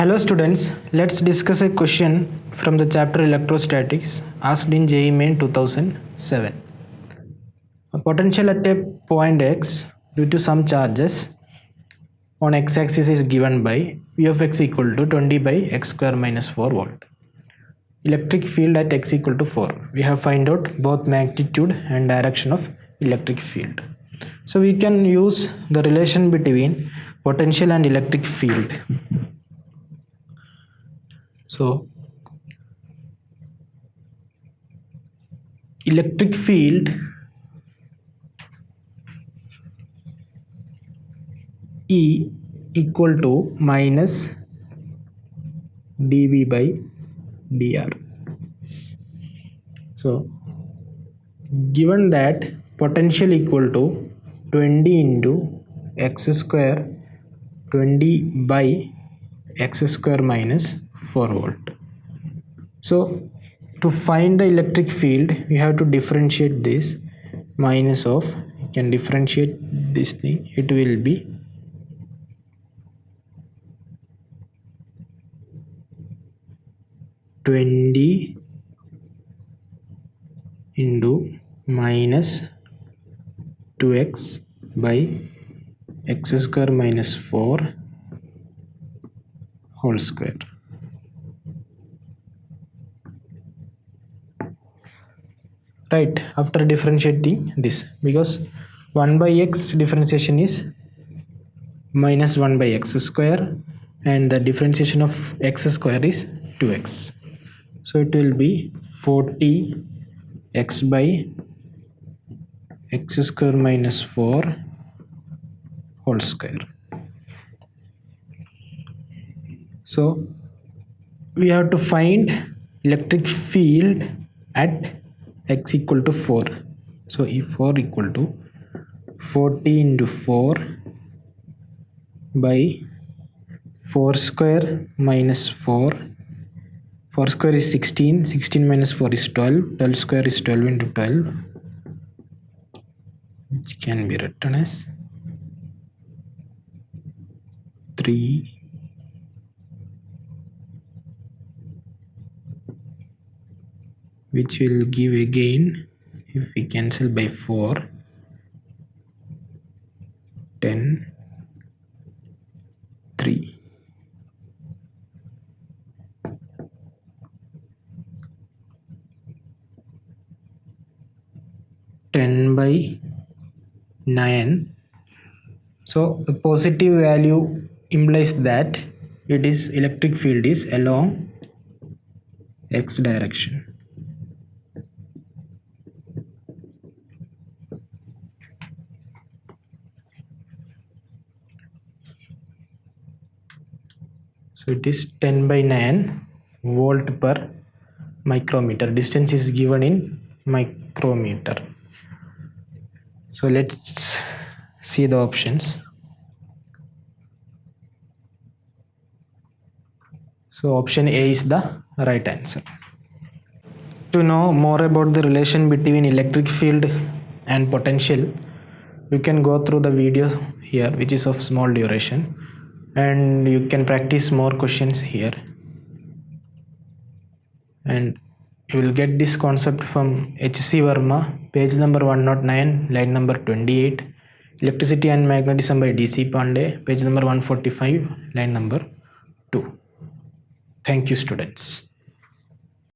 Hello students, let's discuss a question from the chapter Electrostatics asked in JEE Main 2007. A potential at a point x due to some charges on x-axis is given by V of x equal to 20 by x square minus 4 volt. Electric field at x equal to 4. We have find out both magnitude and direction of electric field. So we can use the relation between potential and electric field. So electric field E equal to minus dV by dr. So given that potential equal to 20 into x square 20 by x square minus 4 volt. So to find the electric field we have to differentiate this minus of, you can differentiate this thing, it will be (20) into minus 2x by x square minus 4 whole square. Right, after differentiating this, because 1 by x differentiation is minus 1 by x square and the differentiation of x square is 2x. So it will be 40 x by x square minus 4 whole square. So we have to find electric field at x equal to 4. So if 4 equal to 40 into 4 by 4 square minus 4 square is 16, 16 minus 4 is 12, 12 square is 12 into 12, which can be written as 3 which will give again, if we cancel by 4, 10, 3. (10 by 9). So the positive value implies that it is electric field is along x direction. So it is 10 by 9 volt per micrometer. Distance is given in micrometer. So let's see the options. So option A is the right answer. To know more about the relation between electric field and potential, you can go through the video here, which is of small duration, and you can practice more questions here, and you will get this concept from H.C. Verma, page number 109, line number 28, Electricity and Magnetism by D.C. Pandey, page number 145, line number 2. Thank you, students.